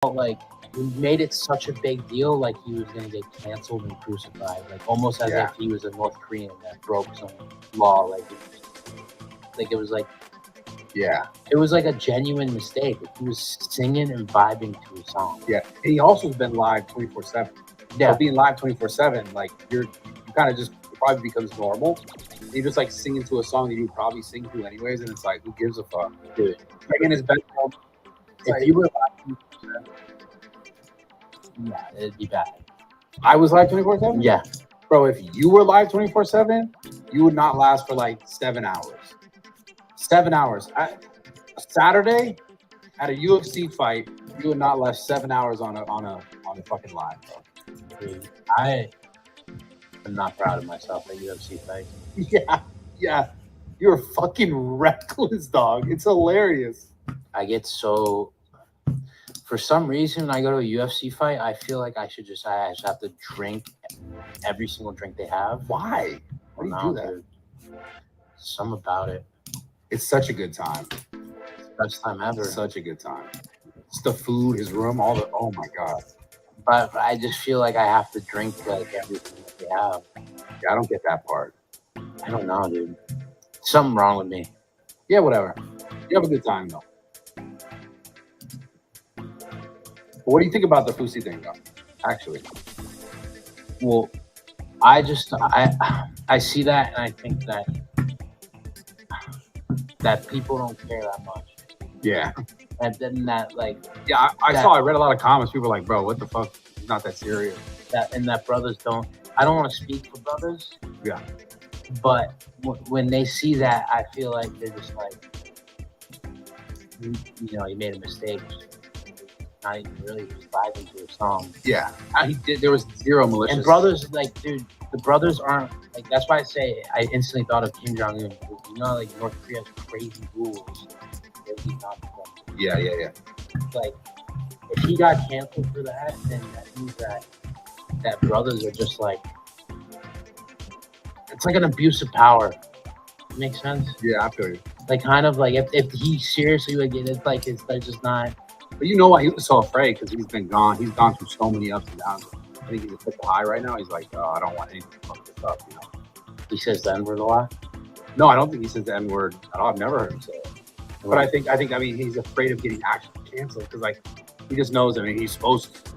like he made it such a big deal, like he was gonna get canceled and crucified, like almost as if he was a North Korean that broke some law. Like it was like it was like a genuine mistake. Like he was singing and vibing to a song. Yeah, and he also has been live 24/7. Yeah, so being live 24/7, like you kind of just it probably becomes normal. You're just like singing to a song that you would probably sing to anyways, and it's like, who gives a fuck, dude. Like in his bedroom. If you were live 24/7, yeah, it'd be bad. I was live 24/7. Yeah, bro. If you were live 24/7, you would not last for like 7 hours. 7 hours. A Saturday at a UFC fight, you would not last 7 hours on a fucking live, bro. dude, I am not proud of myself at UFC fights. Yeah. You're fucking reckless, dog. It's hilarious. I get so. For some reason, when I go to a UFC fight, I feel like I just have to drink every single drink they have. Why? Why do you do that? Dude. Some about it. It's such a good time. It's the best time ever. Such a good time. It's the food, his room, all the. Oh my god. But I just feel like I have to drink like everything that they have. Yeah, I don't get that part. I don't know, dude. Something wrong with me. Yeah, whatever. You have a good time though. What do you think about the Fusi thing, though? Actually, well, I see that, and I think that people don't care that much. Yeah. And then that, like, yeah, I read a lot of comments. People were like, "Bro, what the fuck? It's not that serious." That brothers don't. I don't want to speak for brothers. Yeah. But when they see that, I feel like they're just like, you made a mistake. Not even really just vibing to a song. Yeah, he did. There was zero malicious. And brothers, like, dude, the brothers aren't like. That's why I say I instantly thought of Kim Jong Un. You know, like North Korea has crazy rules. Yeah. Like, if he got canceled for that, then that means that brothers are just like, it's like an abuse of power. Makes sense? Yeah, I feel you. Like, kind of like if he seriously would get it, like they're just not. But you know why he was so afraid? Because he's been gone. He's gone through so many ups and downs. I think he's at the high right now. He's like, oh, I don't want anything to fuck this up. He says the N-word a lot. No, I don't think he says the N-word at all. I've never heard him say it. But I think he's afraid of getting actually canceled because like he just knows. I mean, he's supposed to.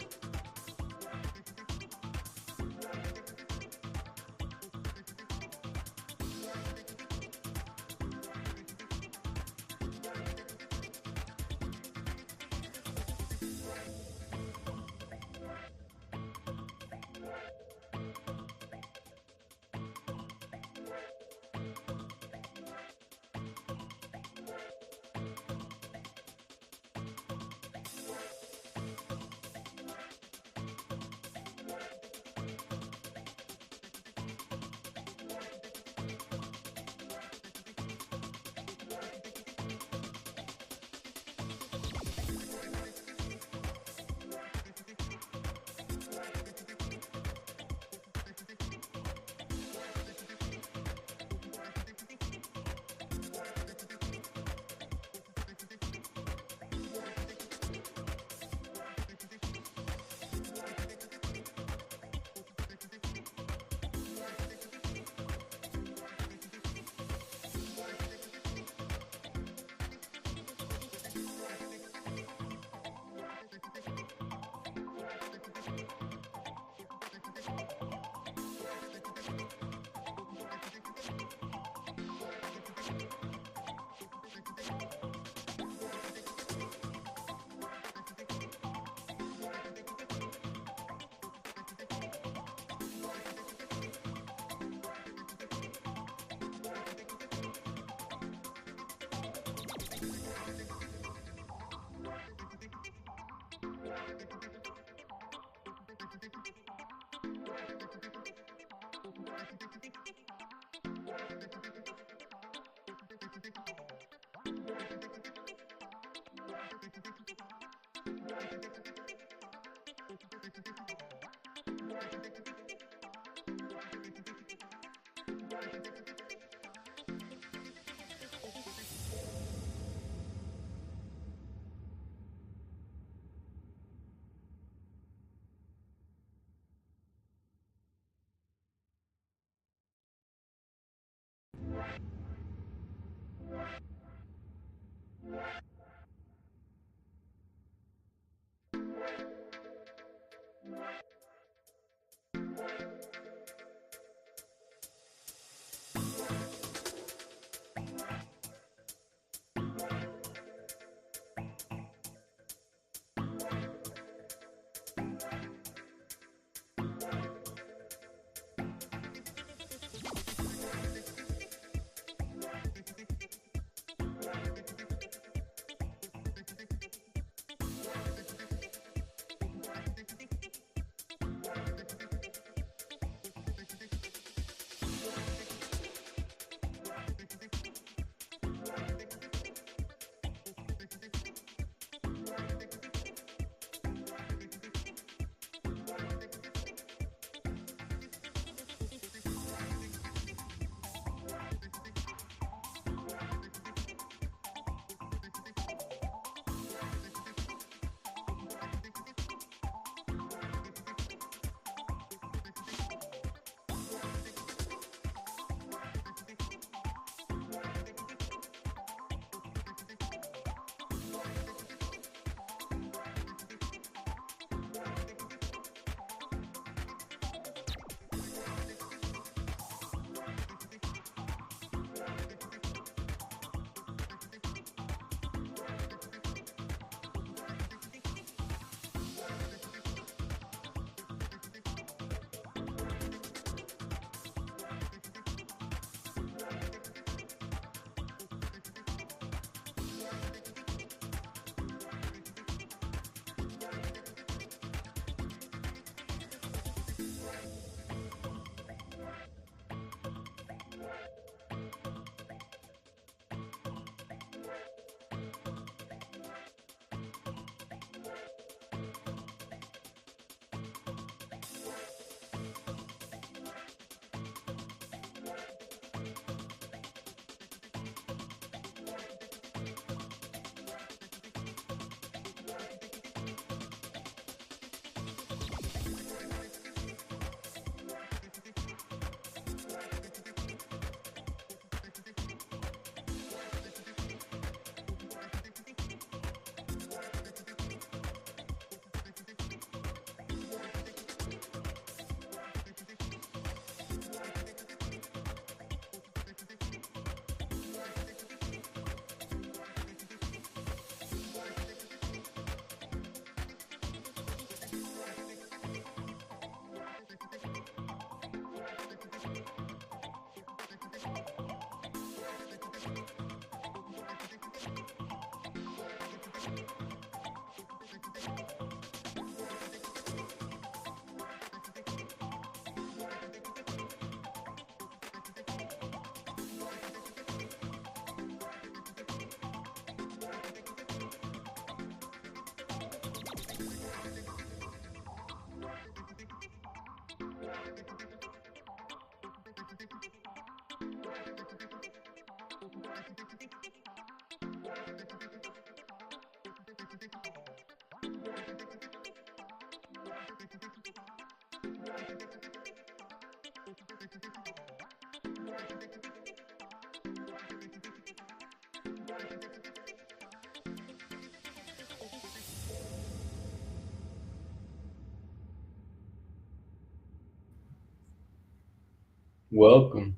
Welcome.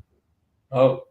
Oh.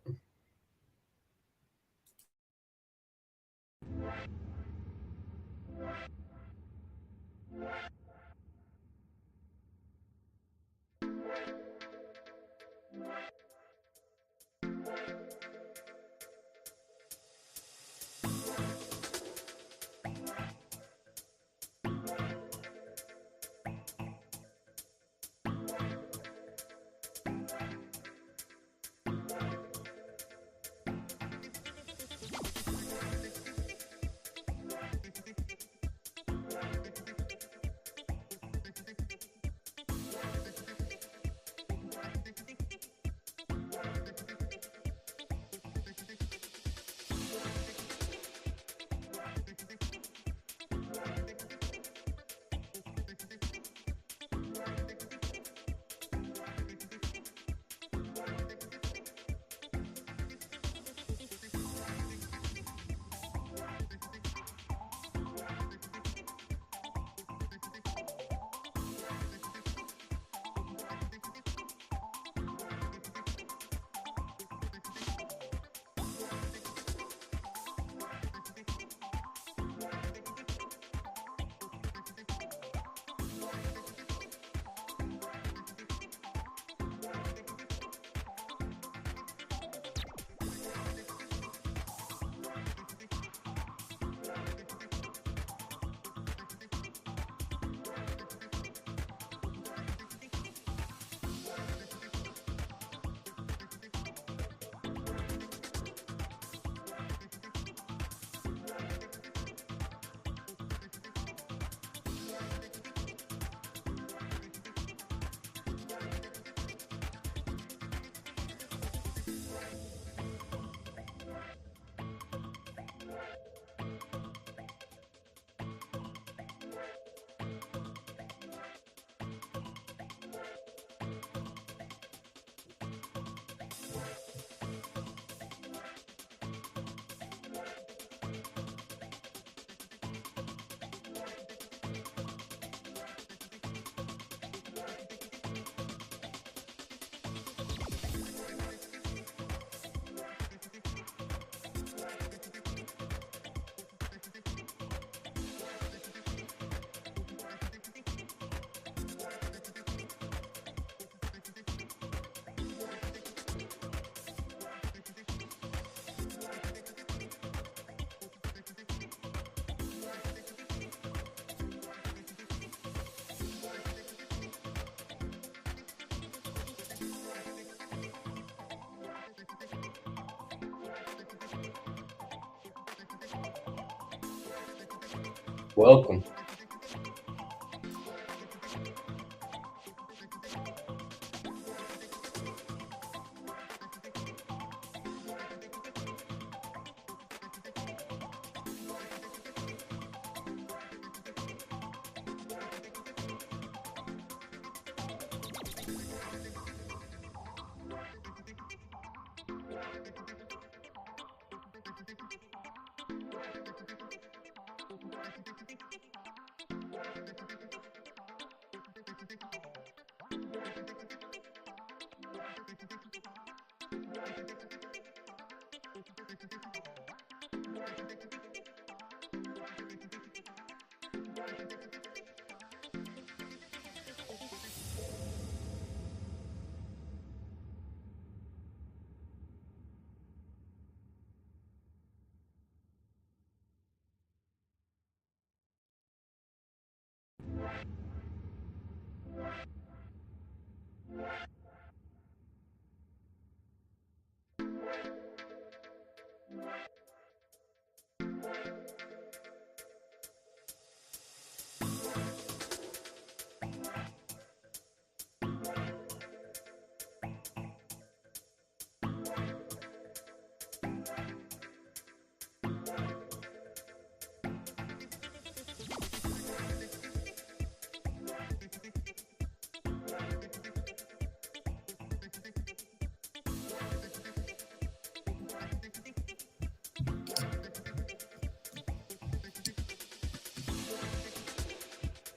Welcome.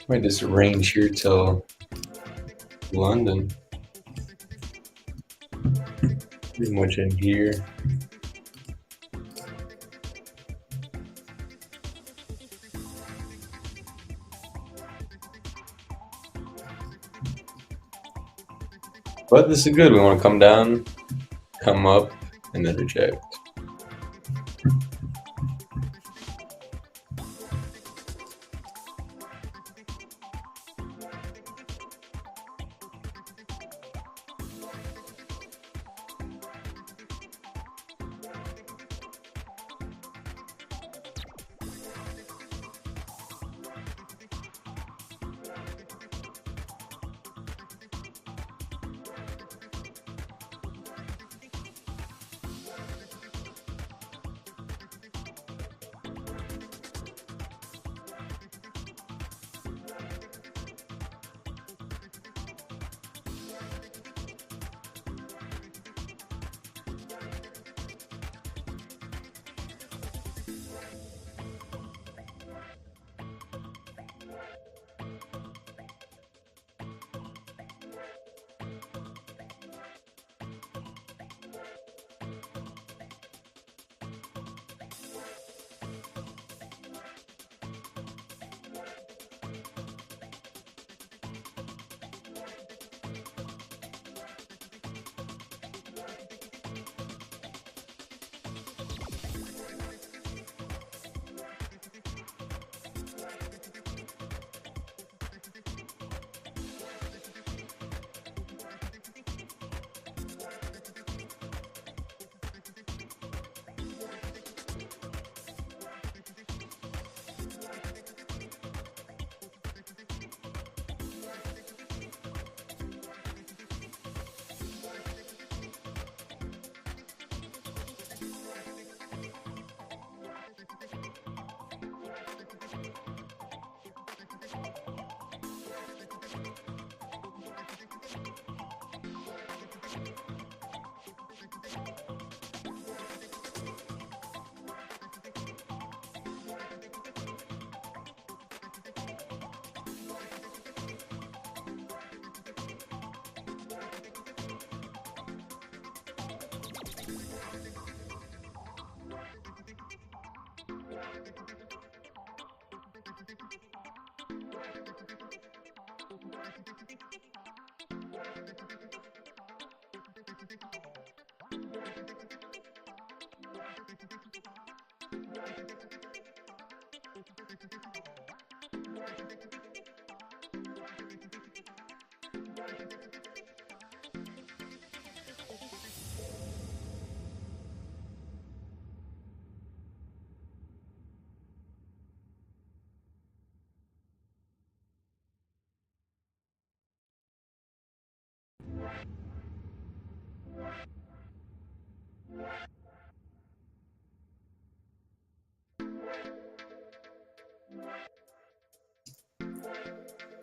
Wait, this range here till London. Pretty much in here. But this is good. We want to come down, come up, and then reject.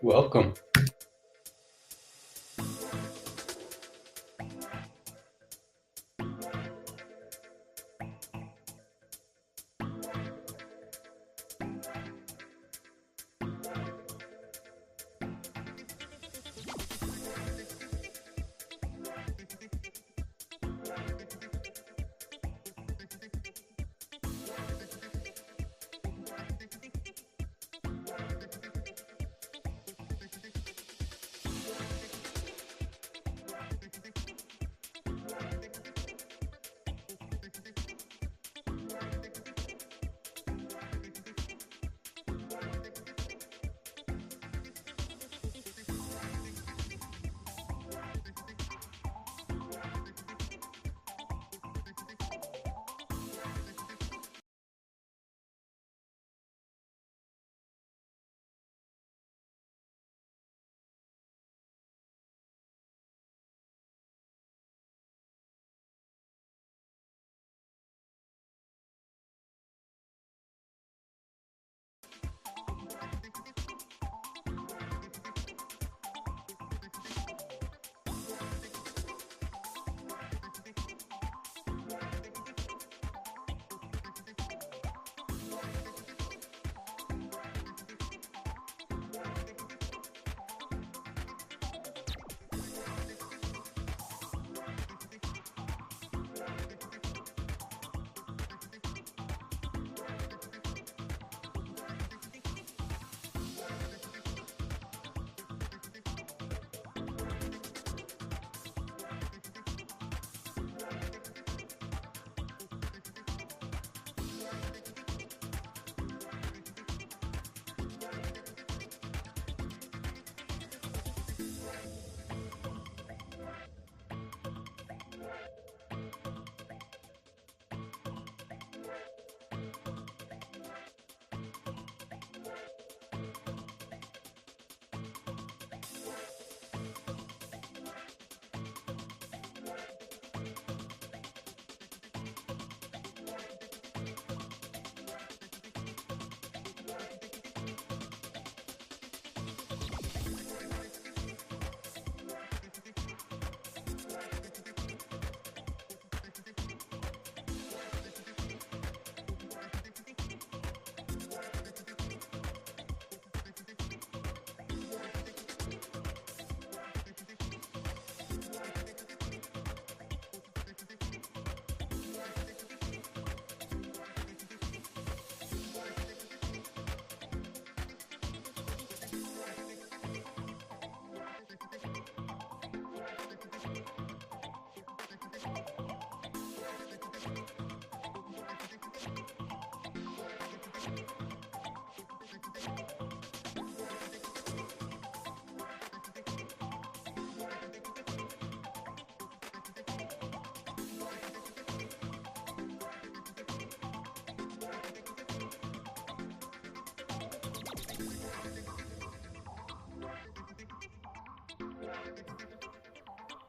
Welcome.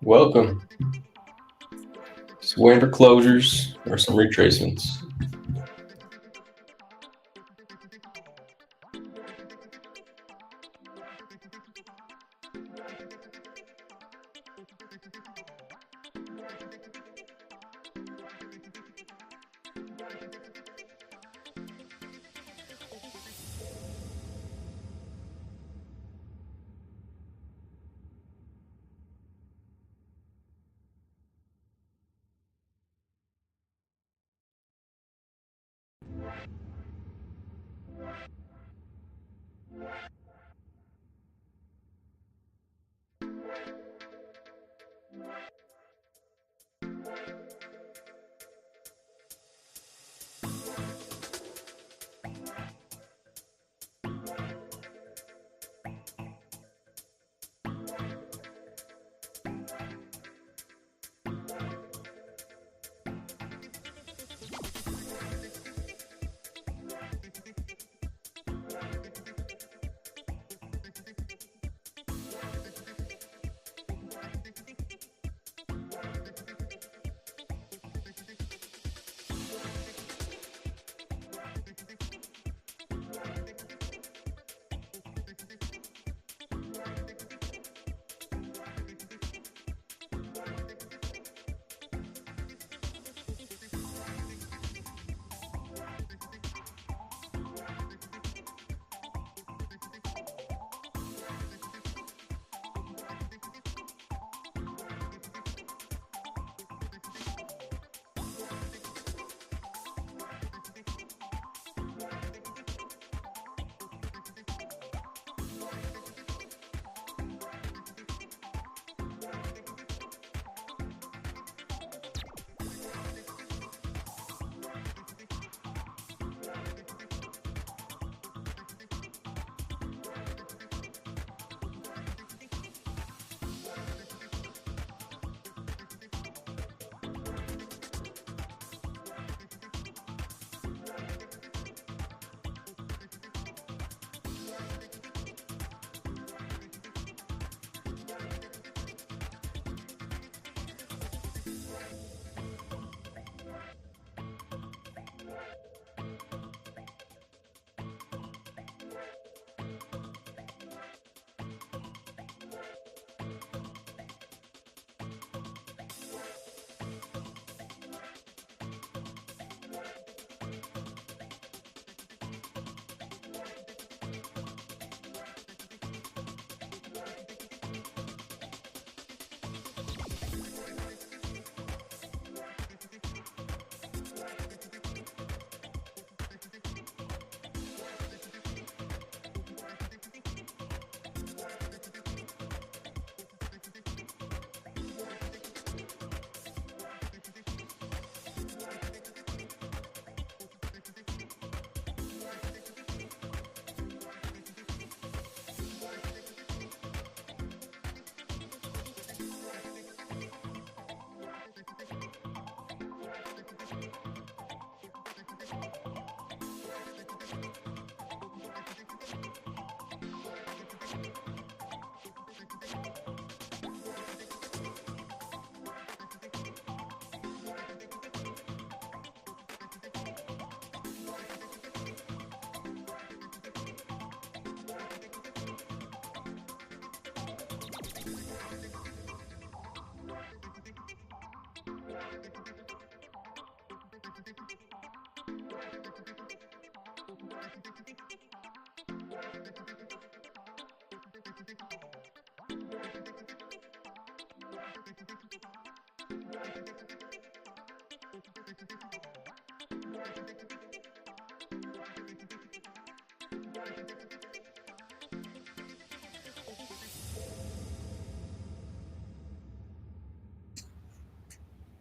Welcome. Just waiting for closures or some retracements.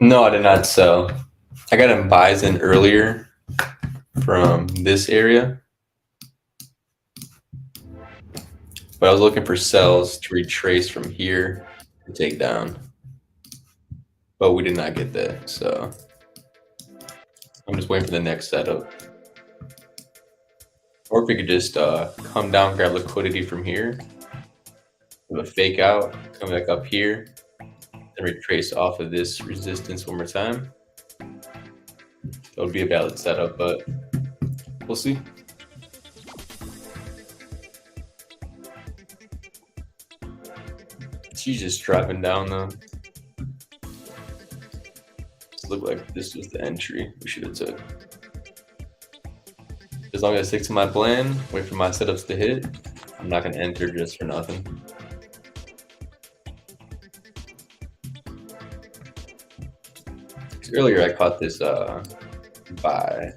No, I did not sell. I got in buys in earlier from this area, but I was looking for sells to retrace from here to take down, but we did not get that. So I'm just waiting for the next setup. Or if we could just come down, grab liquidity from here, have a fake out, come back up here, then retrace off of this resistance one more time. That would be a valid setup, but we'll see. She's just dropping down though. It looked like this was the entry we should have took. As long as I stick to my plan, wait for my setups to hit, I'm not gonna enter just for nothing. Earlier I caught this buy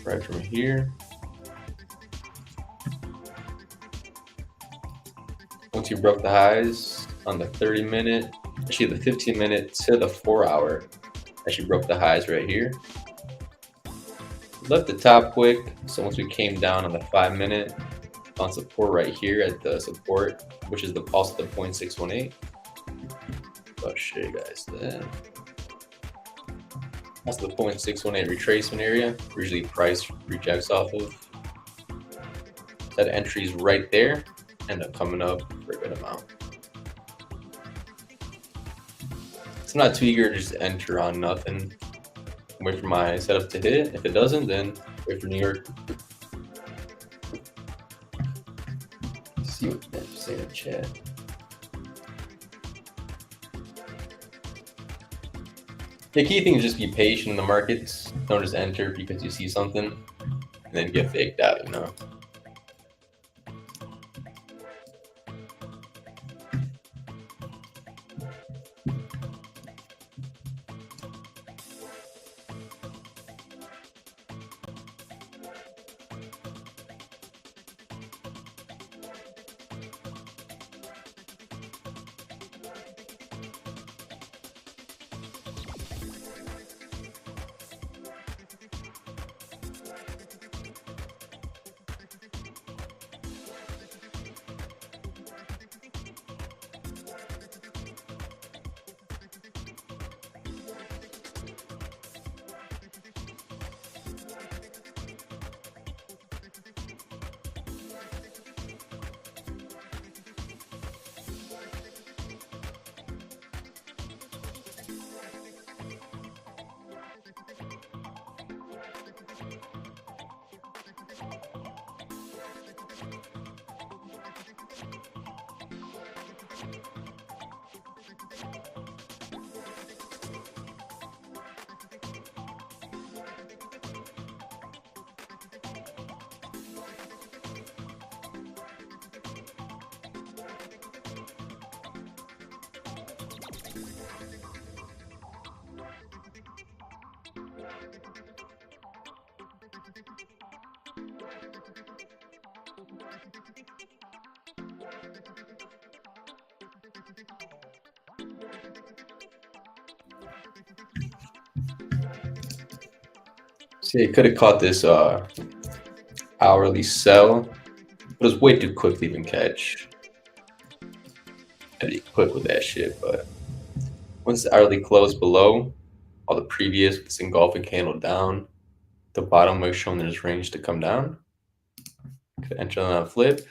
right from here. Once you broke the highs on the 30-minute, actually the 15-minute to the 4-hour, actually broke the highs right here. Left the top quick, so once we came down on the 5-minute, on support right here at the support, which is the pulse of the 0.618. I'll show you guys that. That's the 0.618 retracement area, usually price rejects off of. That entry's right there, end up coming up for a good amount. So I'm not too eager to just enter on nothing. Wait for my setup to hit. If it doesn't, then wait for New York. Let's see what they say in the chat. The key thing is just be patient in the markets. Don't just enter because you see something and then get faked out, you know. See, I could have caught this hourly sell, but it was way too quick to even catch. I'd be quick with that shit, but once the hourly closed below all the previous, this engulfing candle down, the bottom was showing there's range to come down. Could enter on that flip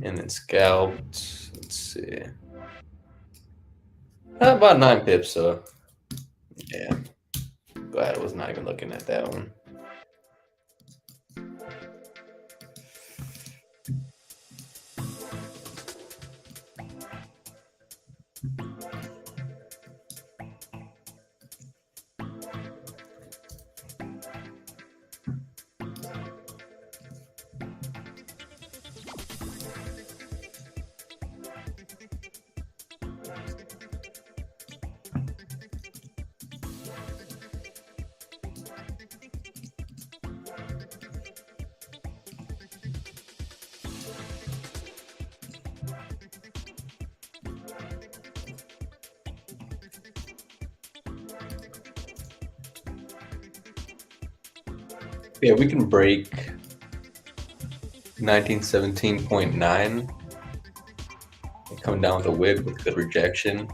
and then scalped. Let's see, about 9 pips. So yeah. Glad I was not even looking at that one. Yeah, we can break 1917.9 and come down with a wick with good rejection.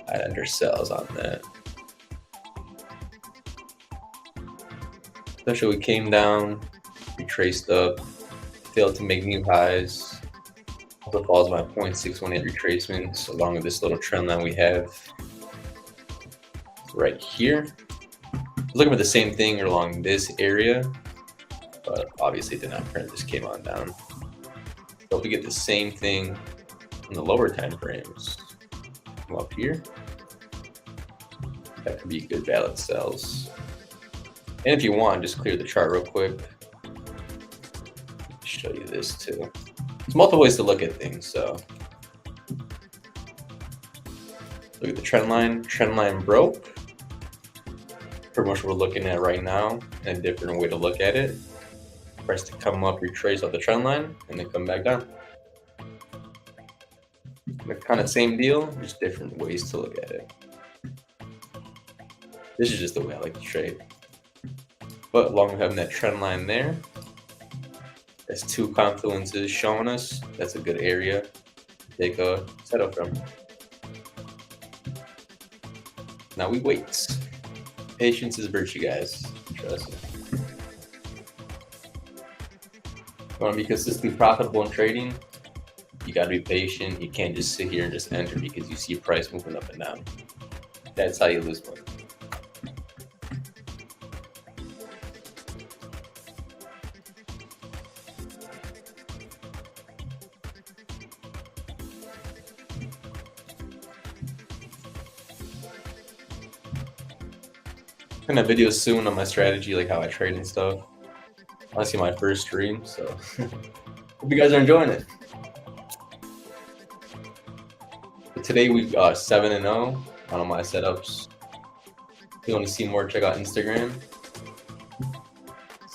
I'd undersells on that. Especially we came down, retraced up, failed to make new highs. Also follows my 0.618 retracements along with this little trend line we have right here. Looking for the same thing along this area, but obviously did not print. This came on down. So if we get the same thing in the lower time frames, come up here, that could be good valid sells. And if you want, just clear the chart real quick. Show you this too. There's multiple ways to look at things. So look at the trend line. Trend line broke. Pretty much what we're looking at right now, and a different way to look at it. Price to come up, retrace off the trend line, and then come back down. The kind of same deal, just different ways to look at it. This is just the way I like to trade. But along with having that trend line there, that's two confluences showing us that's a good area to take a setup from. Now we wait. Patience is virtue, guys. Trust me. You want to be consistently profitable in trading, you got to be patient. You can't just sit here and just enter because you see price moving up and down. That's how you lose money. I'm gonna video soon on my strategy, like how I trade and stuff. Honestly, my first stream, so hope you guys are enjoying it. But today we got 7-0 on all my setups. If you want to see more, check out Instagram.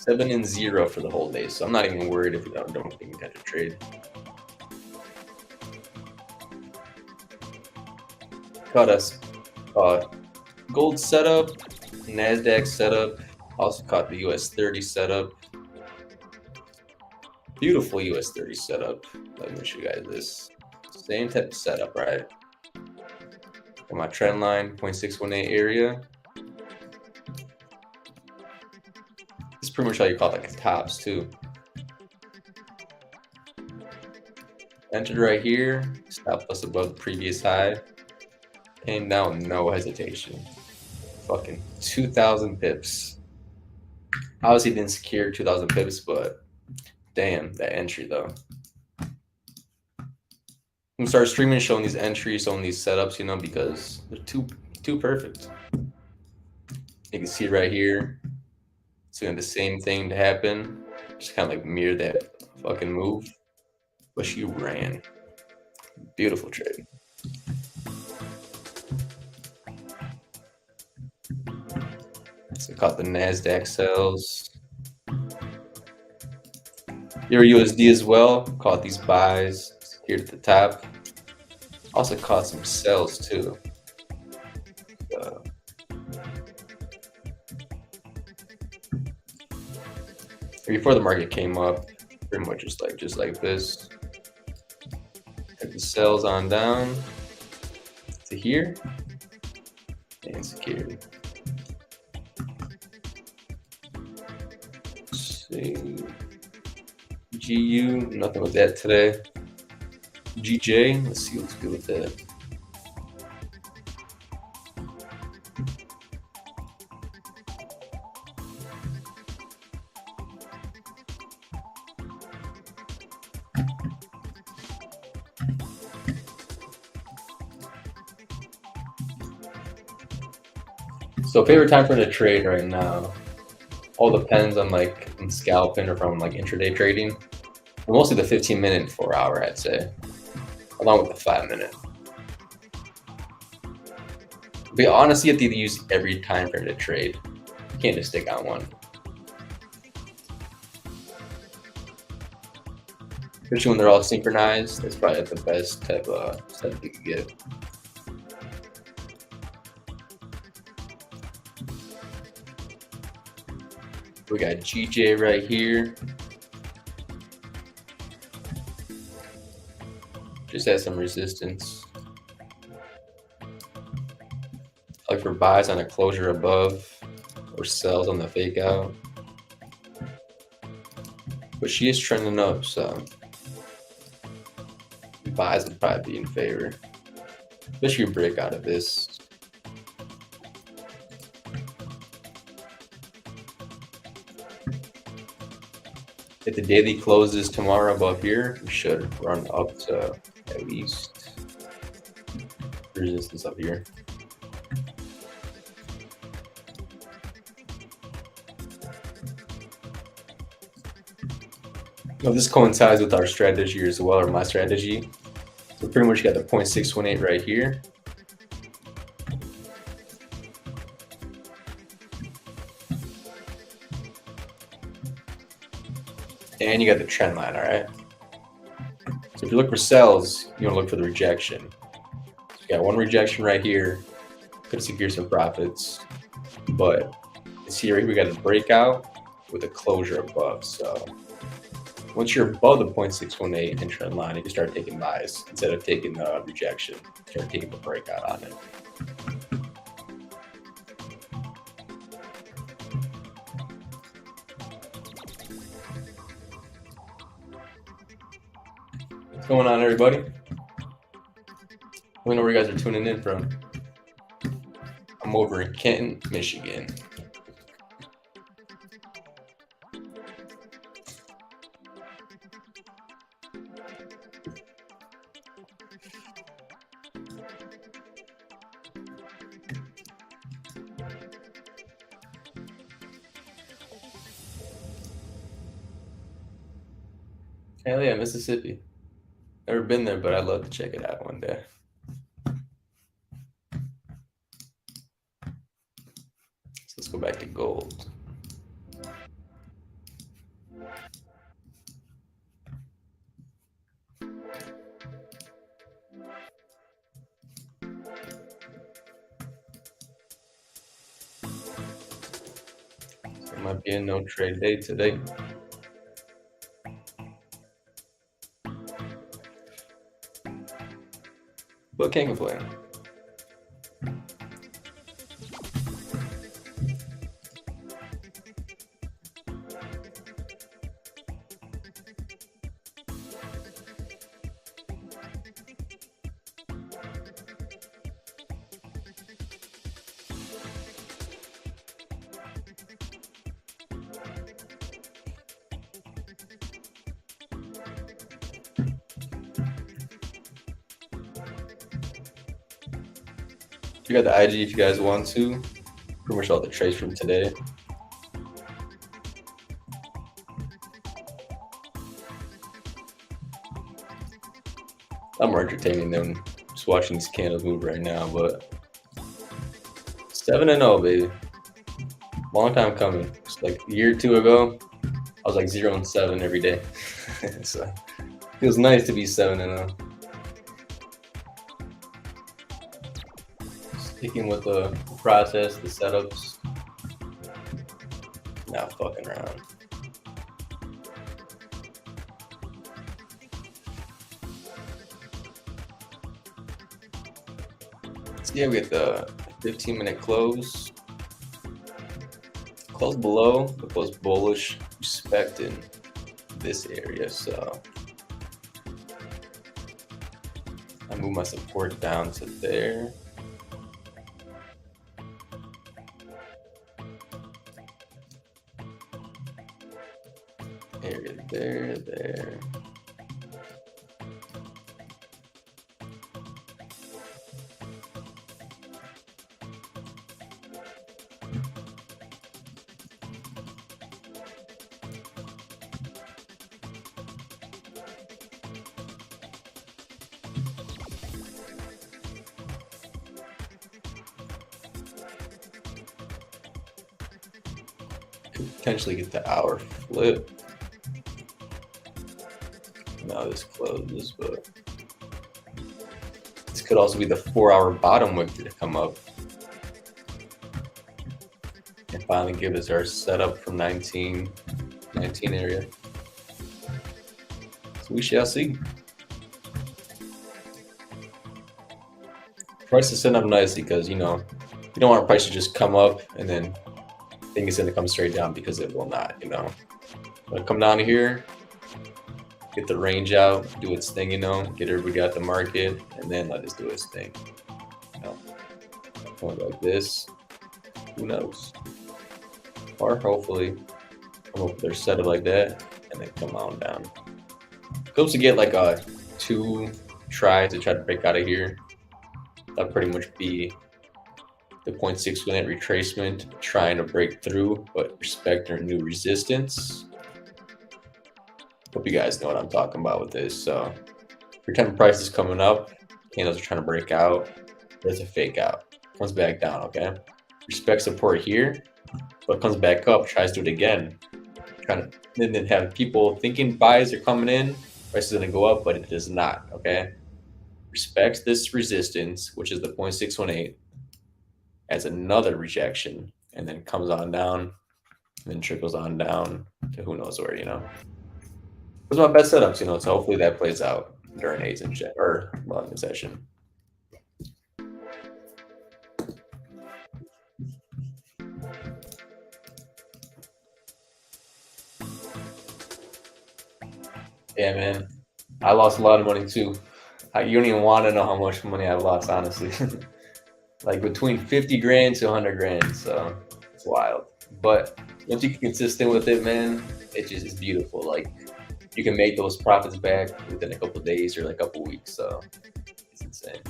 7-0 for the whole day, so I'm not even worried if we don't think we catch a trade. Caught us gold setup, NASDAQ setup, also caught the US30 setup. Beautiful US30 setup. Let me show you guys this. Same type of setup, right? And my trend line, 0.618 area. This is pretty much how you call it, like tops too. Entered right here, stop loss above the previous high. Came down, no hesitation. Fucking 2,000 pips. Obviously didn't secure 2,000 pips, but damn, that entry though. I'm gonna start streaming, showing these entries, showing these setups, you know, because they're too perfect. You can see right here, it's doing the same thing to happen. Just kind of like mirror that fucking move, but she ran. Beautiful trade. So caught the NASDAQ sells. Euro USD as well. Caught these buys here at the top. Also caught some sells too. Before the market came up, pretty much just like this. Took the sells on down to here and secured. GU, nothing with that today. GJ, let's see what's good with that. So favorite time for the trade right now, all depends on like I'm scalping or from like intraday trading. But mostly the 15-minute and 4-hour, I'd say, along with the 5-minute. But honestly, you have to use every time frame to trade. You can't just stick on one. Especially when they're all synchronized, that's probably the best type of setup you can get. We got GJ right here. Just has some resistance. Like for buys on a closure above or sells on the fake out. But she is trending up, so buys would probably be in favor, especially a break out of this. If the daily closes tomorrow above here, we should run up to at least resistance up here. Now this coincides with our strategy as well, or my strategy. So pretty much got the 0.618 right here. And you got the trend line, all right? So if you look for sells, you want to look for the rejection. So you got one rejection right here. Could secure some profits. But it's here, we got a breakout with a closure above. So once you're above the 0.618 and trend line, you can start taking buys instead of taking the rejection. Start taking the breakout on it. What's going on, everybody? Let me know where you guys are tuning in from. I'm over in Kenton, Michigan. Hell yeah, Mississippi. Never been there, but I'd love to check it out one day. So let's go back to gold. So it might be a no trade day today. But can't complain. You got the IG if you guys want to. Pretty much all the trades from today. I'm more entertaining than just watching these candles move right now, but 7-0, baby. Long time coming. Just like a year or two ago, I was like 0-7 every day. So it feels nice to be 7-0. Sticking with the process, the setups, not fucking around. So yeah, we get the 15-minute close. Close below, but close bullish, respecting this area. So I move my support down to there. Area there. Could potentially get the hour flip. Now this closes, but this could also be the 4-hour bottom wick to come up and finally give us our setup from 19 area. So we shall see. Price is setting up nicely because, you know, you don't want price to just come up and then think it's going to come straight down, because it will not, you know. But come down here, get the range out, do its thing, you know, get everybody out the market, and then let us do its thing. You know, point like this. Who knows? Or hopefully come up with their setup like that, and then come on down. Hopes to get like a 2 tries to try to break out of here. That'll pretty much be the 0.618 retracement, trying to break through, but respect their new resistance. Hope you guys know what I'm talking about with this. So every time the price is coming up, candles are trying to break out. There's a fake out. Comes back down, okay? Respect support here, but comes back up, tries to do it again. Trying to then have people thinking buys are coming in, price is gonna go up, but it does not, okay? Respects this resistance, which is the 0.618, as another rejection, and then comes on down, and then trickles on down to who knows where, you know. Those are my best setups, you know, so hopefully that plays out during A's and check or long session. Yeah, man. I lost a lot of money too. You don't even want to know how much money I've lost, honestly. Like between 50 grand to 100 grand, so it's wild. But once you get consistent with it, man, it just is beautiful. Like you can make those profits back within a couple of days or like a couple of weeks. So it's insane.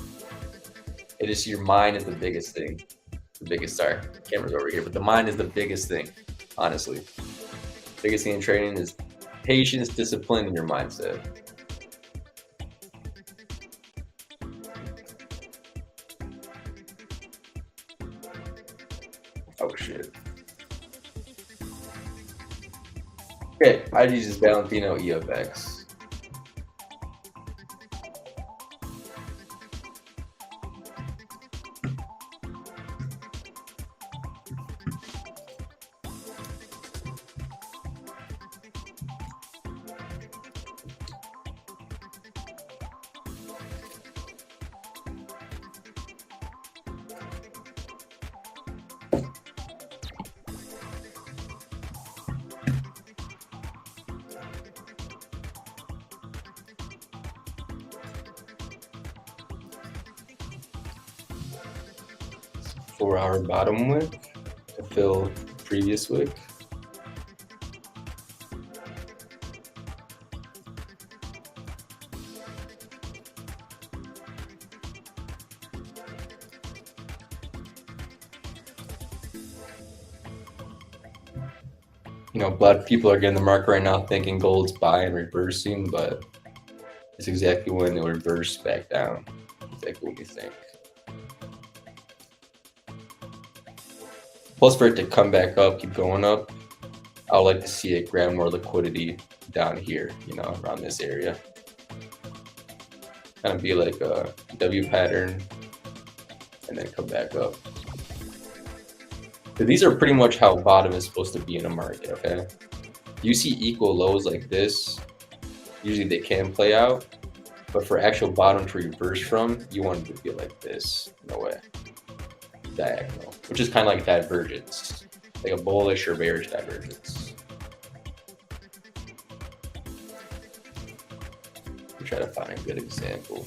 It is your mind is the biggest thing. The biggest, sorry, camera's over here, but the mind is the biggest thing, honestly. Biggest thing in trading is patience, discipline, and your mindset. Oh shit. Okay, I use this Valentino EFX. Four-hour bottom wick to fill previous wick. You know, a lot of people are getting the market right now thinking gold's buying, reversing, but it's exactly when it will reverse back down. Exactly what you think. Plus, for it to come back up, keep going up, I would like to see it grab more liquidity down here, you know, around this area. Kind of be like a W pattern and then come back up. So these are pretty much how bottom is supposed to be in a market, okay? You see equal lows like this, usually they can play out, but for actual bottom to reverse from, you want it to be like this, in a way. Diagonal, which is kind of like divergence, like a bullish or bearish divergence. We try to find a good example.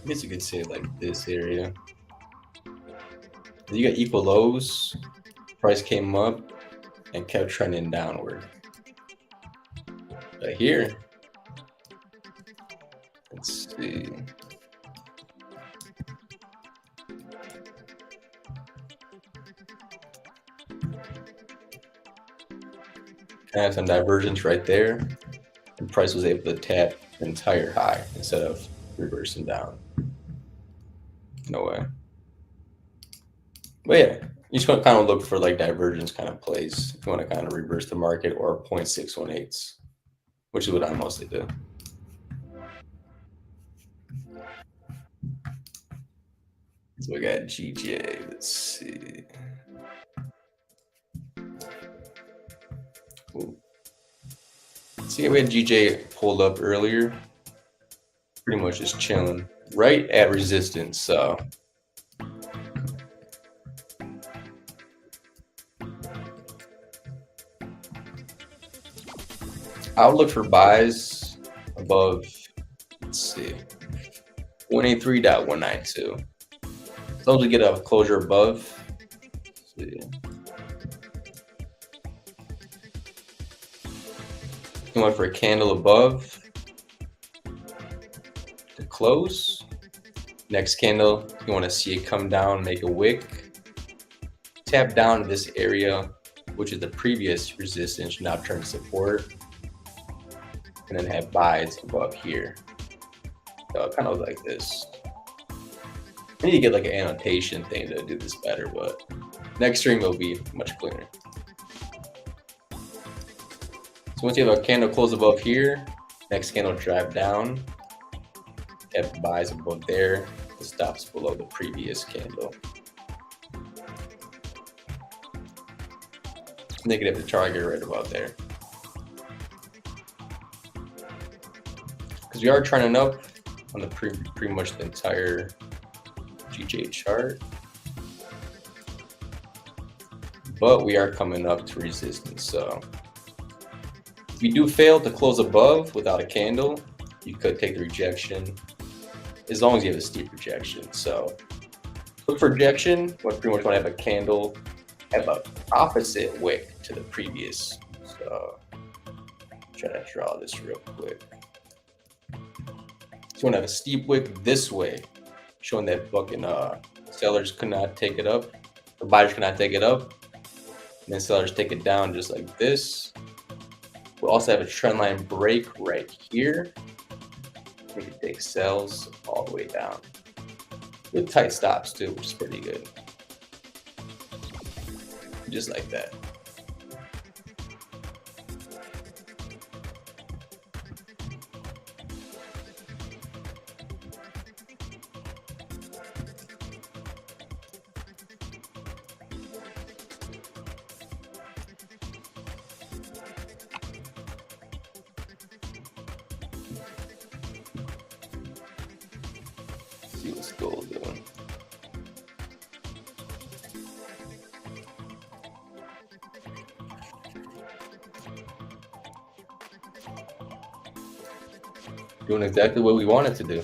I guess you could say it like this area. You got equal lows, price came up and kept trending downward. But here, let's see. Kind of some divergence right there, and price was able to tap the entire high instead of reversing down. No way. But yeah, You just want to kind of look for like divergence kind of plays if you want to kind of reverse the market, or 0.618s, which is what I mostly do. So we got GJ. Let's see. Ooh. See, we had GJ pulled up earlier. Pretty much just chilling right at resistance. So I would look for buys above, let's see, 183.192. As long as we get a closure above, let's see. You want for a candle above to close. Next candle, you want to see it come down, make a wick, tap down to this area, which is the previous resistance, now turn support, and then have buys above here. So kind of like this. I need to get like an annotation thing to do this better, but next stream will be much cleaner. So once you have a candle close above here, next candle drive down, have buys above there, the stops below the previous candle. Negative the target right about there. Because we are trending up on the pretty much the entire GJ chart, but we are coming up to resistance. So if you do fail to close above without a candle, you could take the rejection, as long as you have a steep rejection. So look for rejection, but pretty much want to have a candle have an opposite wick to the previous. So try to draw this real quick. So you want to have a steep wick this way, showing that fucking sellers could not take it up, the buyers could not take it up, and then sellers take it down just like this. We'll also have a trend line break right here. We can take sells all the way down with tight stops too, which is pretty good. Just like that. See what's gold doing. Doing exactly what we wanted to do.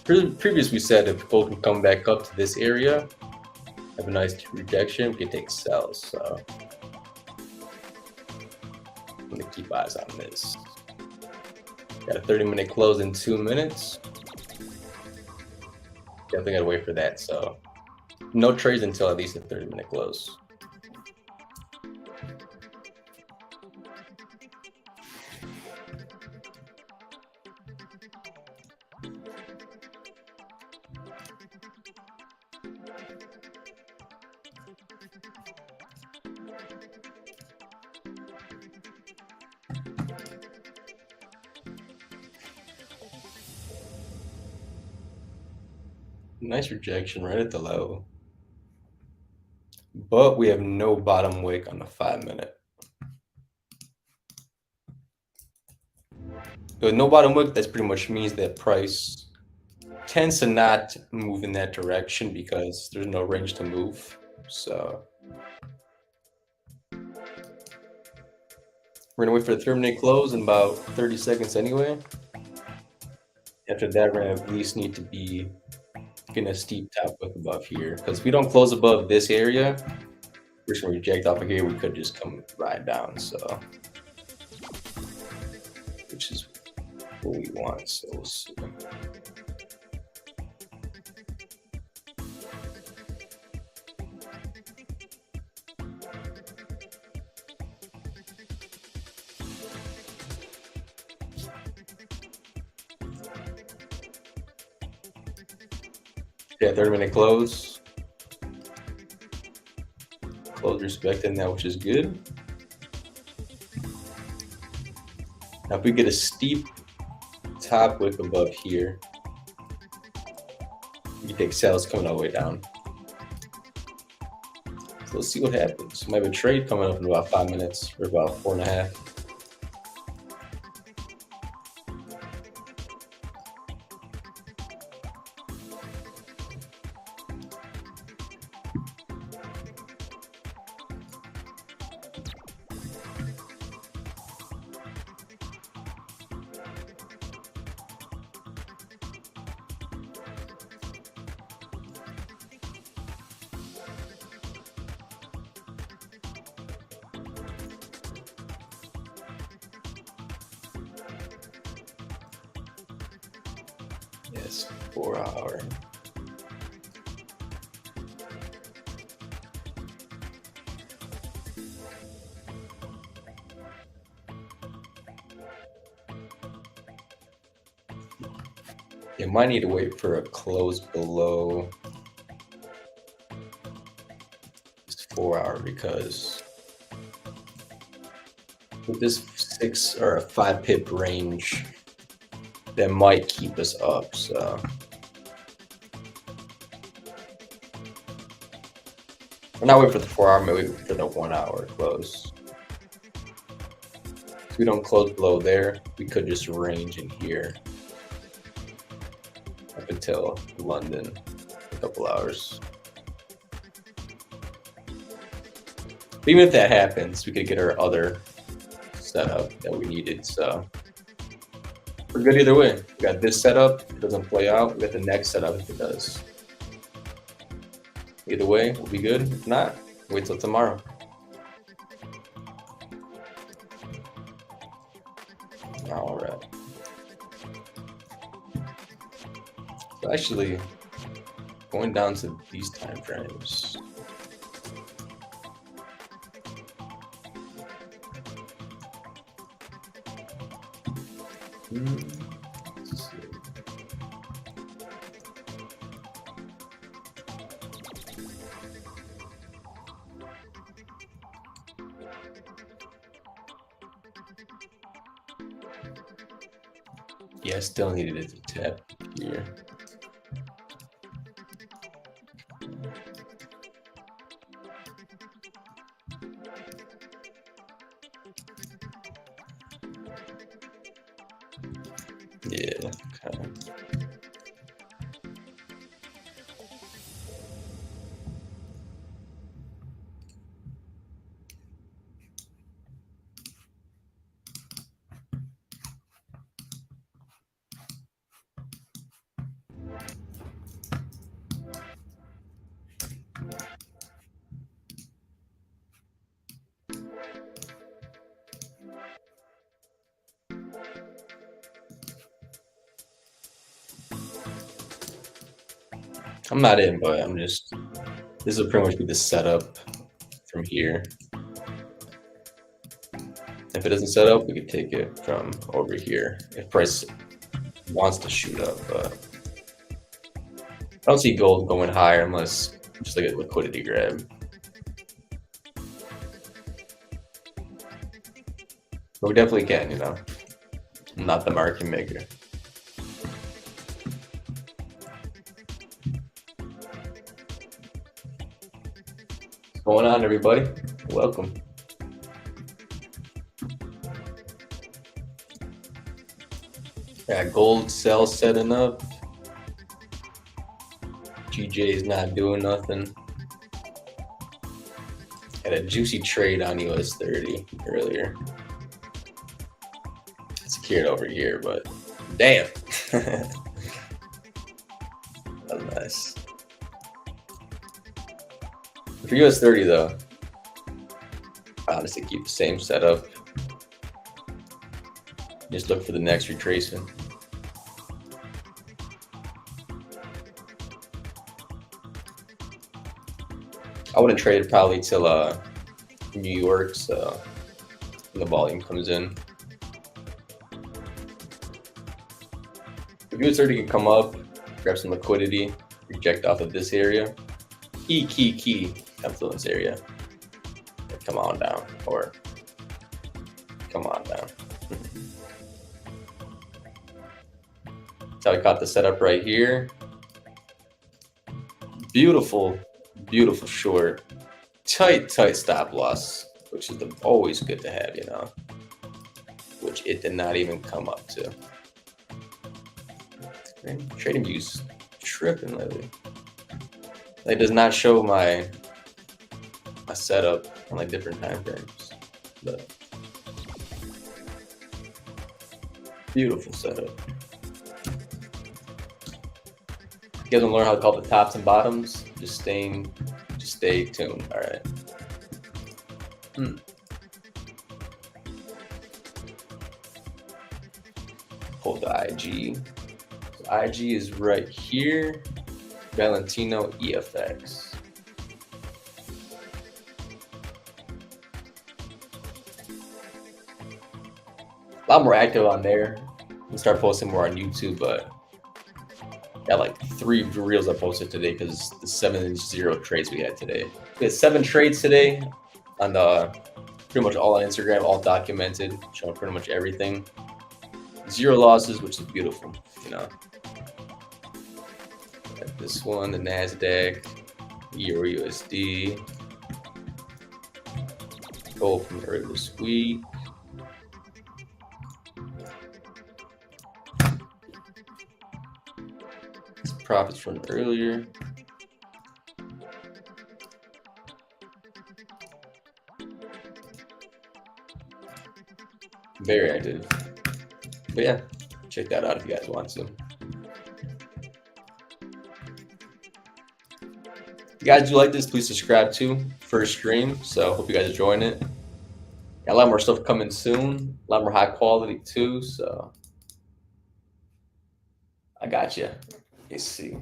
Previously, we said if gold can come back up to this area, have a nice rejection, we can take sells. So I'm gonna keep eyes on this. Got a 30-minute close in 2 minutes. Definitely gotta wait for that. So no trades until at least a 30-minute close. Nice rejection right at the low. But we have no bottom wick on the 5-minute. With no bottom wick, that pretty much means that price tends to not move in that direction because there's no range to move. So we're gonna wait for the 3-minute close in about 30 seconds anyway. After that, we're gonna at least need to be getting a steep top wick above here, because if we don't close above this area, we're just gonna reject off of here. We could just come right down. So, which is what we want. So we'll see. Yeah, 30-minute close. Close respecting that, which is good. Now, if we get a steep top wick above here, you take sales coming all the way down. So let's see what happens. We might have a trade coming up in about 5 minutes, or about 4.5. Yes, 4 hour. You might need to wait for a close below this 4 hour, because with this 6 or a 5 pip range, that might keep us up. So we're not waiting for the 4 hour, maybe for the 1 hour close. If we don't close below there, we could just range in here up until London, a couple hours. But even if that happens, we could get our other setup that we needed. So we're good either way. We got this setup, if it doesn't play out. We got the next setup if it does. Either way, we'll be good. If not, wait till tomorrow. All right. So actually, going down to these time frames. Let's see. Yeah, I still needed it to tap here. Yeah, okay. I'm not in, but I'm just, this will pretty much be the setup from here. If it doesn't set up, we could take it from over here if price wants to shoot up. But I don't see gold going higher unless just like a liquidity grab. But we definitely can, you know. I'm not the market maker. What's going on, everybody? Welcome. Yeah, gold sell setting up. GJ is not doing nothing. Had a juicy trade on US30 earlier. Secured over here, but damn. That's nice. For US30 though, honestly keep the same setup. Just look for the next retracement. I wouldn't trade it probably till New York, so when the volume comes in. If US30 can come up, grab some liquidity, reject off of this area. Key confluence area. Come on down, or come on down. So I got the setup right here. Beautiful, beautiful short. Tight stop loss, which is always good to have, you know. Which it did not even come up to. Man, trading views tripping lately. Like, does not show my setup on like different time frames, but beautiful setup. You guys want to learn how to call the tops and bottoms? Just stay tuned. All right. Hold the IG. So IG is right here. Valentino EFX. A lot more active on there. I'll start posting more on YouTube, but got like 3 reels I posted today because the 7-0 trades we had today. We had 7 trades today on pretty much all on Instagram, all documented, showing pretty much everything. 0 losses, which is beautiful, you know. Got this one, the NASDAQ, Euro USD, gold from earlier this week. Profits from earlier. Very active. But yeah, check that out if you guys want to. If you guys do like this, please subscribe too. First stream, so hope you guys are enjoying it. Got a lot more stuff coming soon. A lot more high quality too, so I got you. Let's see.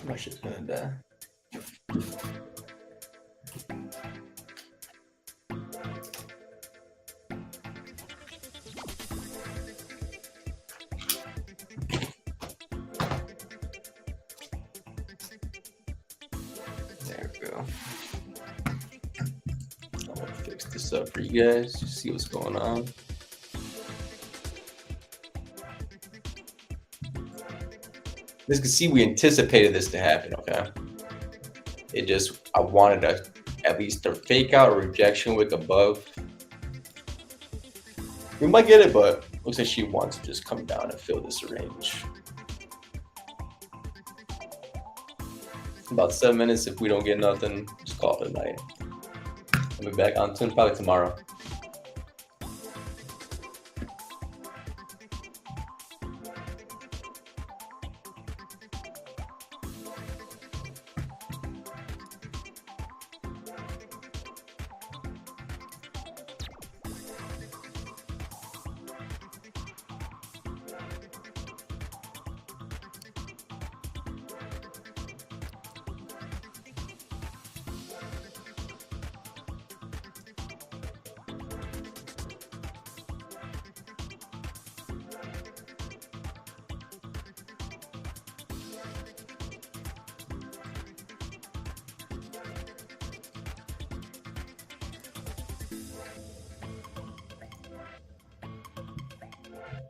My shit's gonna die. There we go. I'm gonna fix this up for you guys to see what's going on. As you can see, we anticipated this to happen, okay? I wanted at least a fake out or rejection wick above. We might get it, but looks like she wants to just come down and fill this range. About 7 minutes. If we don't get nothing, just call it a night. I'll be back on tune probably tomorrow.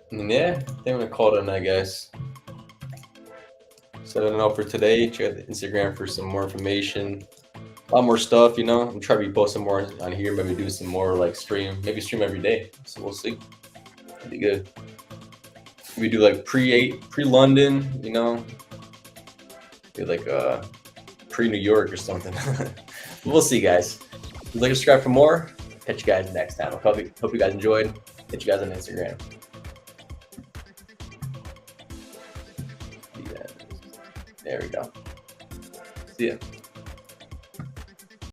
Yeah, I think I'm gonna call it a night, guys. So I don't know for today. Check out the Instagram for some more information. A lot more stuff, you know. I'm trying to be posting more on here. Maybe do some more like maybe stream every day. So we'll see. That'd be good. We do like pre-London, you know. Do like pre-New York or something. We'll see, guys. If you'd like to subscribe for more, catch you guys next time. I hope you guys enjoyed. Catch you guys on Instagram. There we go. See ya.